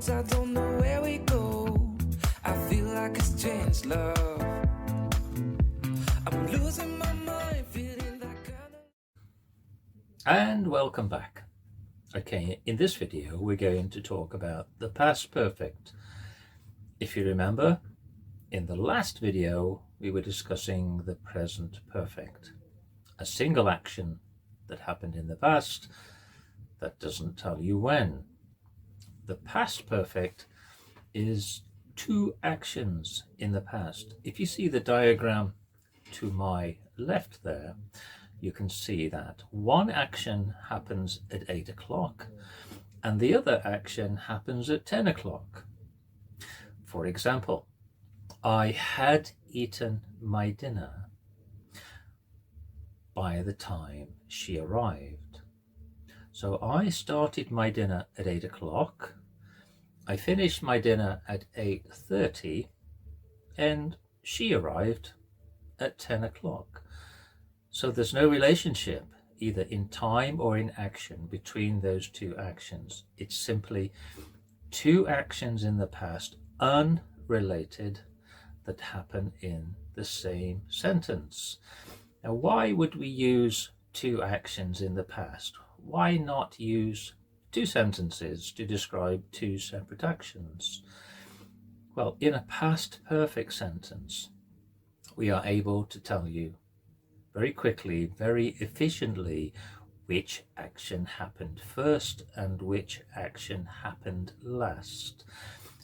cause I don't know where we go. I feel like a strange love. I'm losing my mind, feeling that kind of... And welcome back. Okay, in this video we're going to talk about the past perfect. If you remember, in the last video we were discussing the present perfect, a single action that happened in the past that doesn't tell you when. The past perfect is two actions in the past. If you see the diagram to my left there, you can see that one action happens at 8 o'clock and the other action happens at 10 o'clock. For example, I had eaten my dinner by the time she arrived. So I started my dinner at 8 o'clock, I finished my dinner at 8:30, and she arrived at 10 o'clock. So there's no relationship either in time or in action between those two actions. It's simply two actions in the past, unrelated, that happen in the same sentence. Now, why would we use two actions in the past? Why not use two sentences to describe two separate actions? Well, in a past perfect sentence, we are able to tell you very quickly, very efficiently, which action happened first and which action happened last.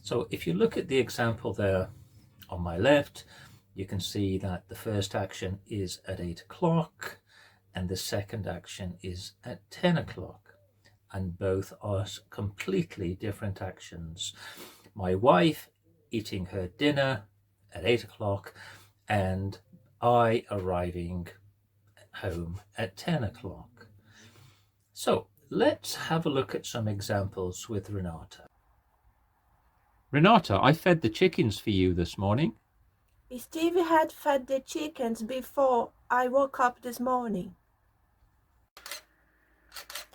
So if you look at the example there on my left, you can see that the first action is at 8 o'clock and the second action is at 10 o'clock. And both are completely different actions. My wife eating her dinner at 8 o'clock and I arriving home at 10 o'clock. So let's have a look at some examples with Renata. Renata, I fed the chickens for you this morning. Stevie had fed the chickens before I woke up this morning.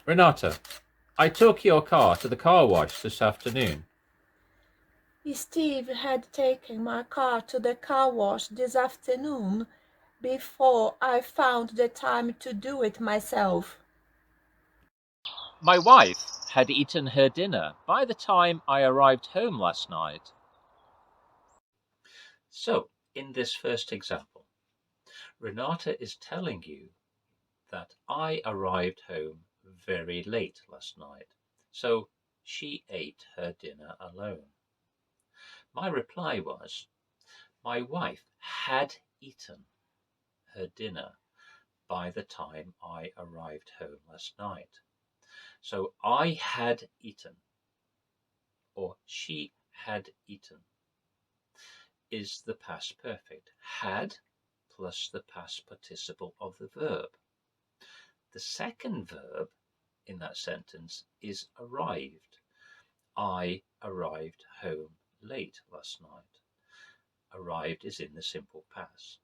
Renata, I took your car to the car wash this afternoon. Steve had taken my car to the car wash this afternoon before I found the time to do it myself. My wife had eaten her dinner by the time I arrived home last night. So, in this first example, Renata is telling you that I arrived home very late last night, so she ate her dinner alone. My reply was, my wife had eaten her dinner by the time I arrived home last night. So I had eaten, or she had eaten, is the past perfect. Had plus the past participle of the verb. The second verb in that sentence is arrived. I arrived home late last night. Arrived is in the simple past.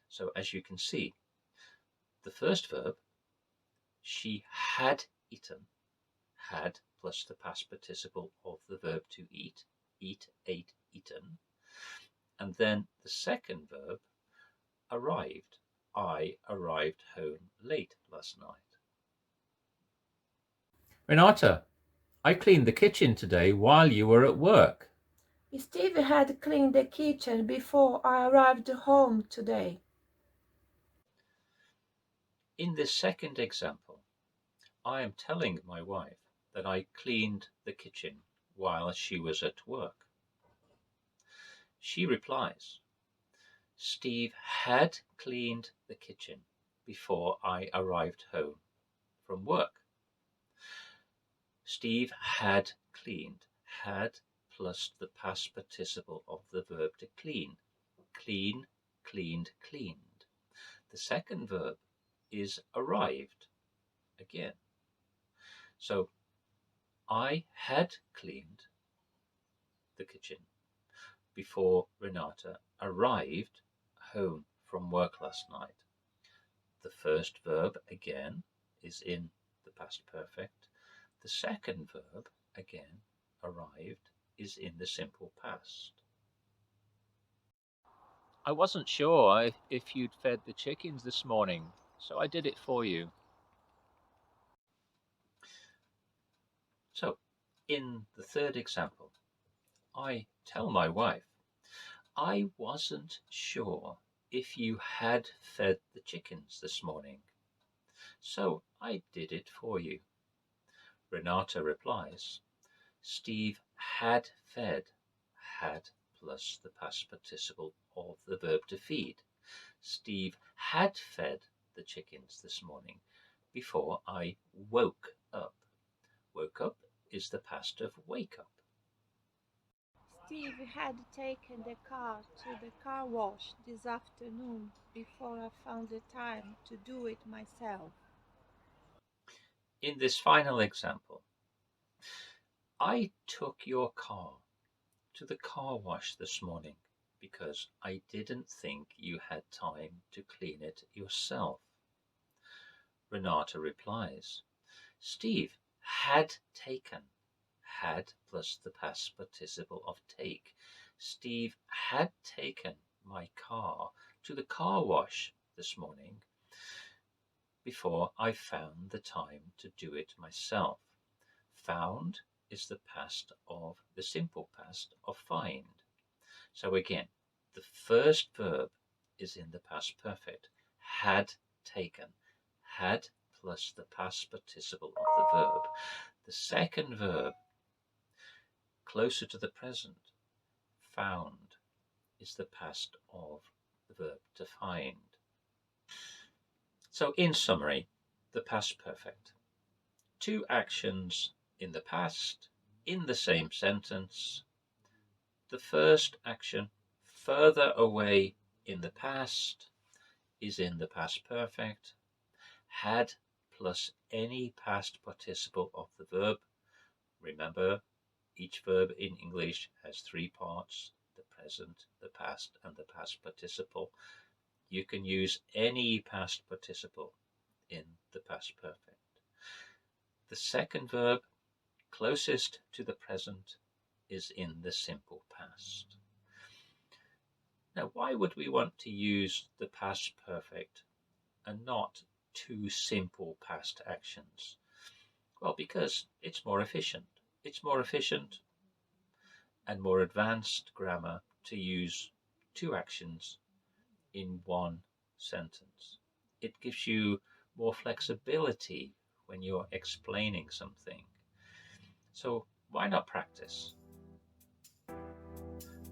So as you can see, the first verb, she had eaten, had plus the past participle of the verb to eat, eat, ate, eaten. And then the second verb, arrived. I arrived home late last night. Renata, I cleaned the kitchen today while you were at work. Stevie had cleaned the kitchen before I arrived home today. In this second example, I am telling my wife that I cleaned the kitchen while she was at work. She replies, Steve had cleaned the kitchen before I arrived home from work. Steve had cleaned, had plus the past participle of the verb to clean. Clean, cleaned, cleaned. The second verb is arrived again. So I had cleaned the kitchen before Renata arrived home from work last night. The first verb again is in the past perfect. The second verb again, arrived, is in the simple past. I wasn't sure if you'd fed the chickens this morning, so I did it for you. So, in the third example, I tell my wife, I wasn't sure if you had fed the chickens this morning, so I did it for you. Renata replies, Steve had fed, had plus the past participle of the verb to feed. Steve had fed the chickens this morning before I woke up. Woke up is the past of wake up. Steve had taken the car to the car wash this afternoon before I found the time to do it myself. In this final example, I took your car to the car wash this morning because I didn't think you had time to clean it yourself. Renata replies, Steve had taken, had plus the past participle of take. Steve had taken my car to the car wash this morning before I found the time to do it myself. Found is the past of the simple past of find. So again, the first verb is in the past perfect. Had taken. Had plus the past participle of the verb. The second verb, closer to the present, found, is the past of the verb to find. So in summary, the past perfect. Two actions in the past, in the same sentence. The first action, further away in the past, is in the past perfect. Had plus any past participle of the verb. Remember, each verb in English has three parts: the present, the past, and the past participle. You can use any past participle in the past perfect. The second verb, closest to the present, is in the simple past. Now, why would we want to use the past perfect and not two simple past actions? Well, because it's more efficient. It's more efficient and more advanced grammar to use two actions in one sentence. It gives you more flexibility when you're explaining something. So why not practice?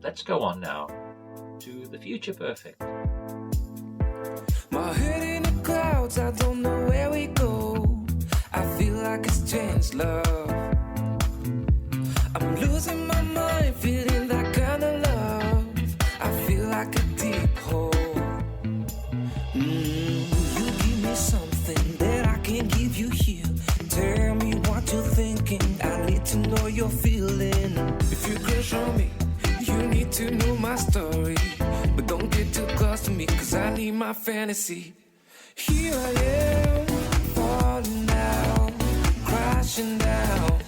Let's go on now to the future perfect. My head in the clouds, I don't know where we go. I feel like it's changed, love. I'm losing my mind, feeling that kind of love. I feel like a deep hole. You give me something that I can't give you here. Tell me what you're thinking, I need to know you're feeling. If you crush on me, you need to know my story. But don't get too close to me, cause I need my fantasy. Here I am, falling down, crashing down,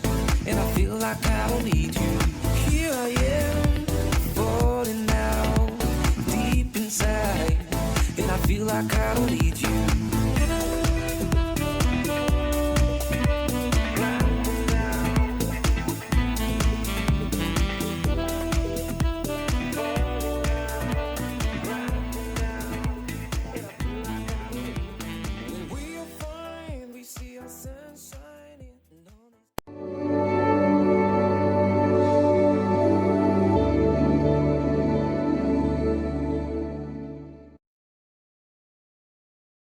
and I feel like I don't need you. Here I am, falling down, deep inside, and I feel like I don't need you.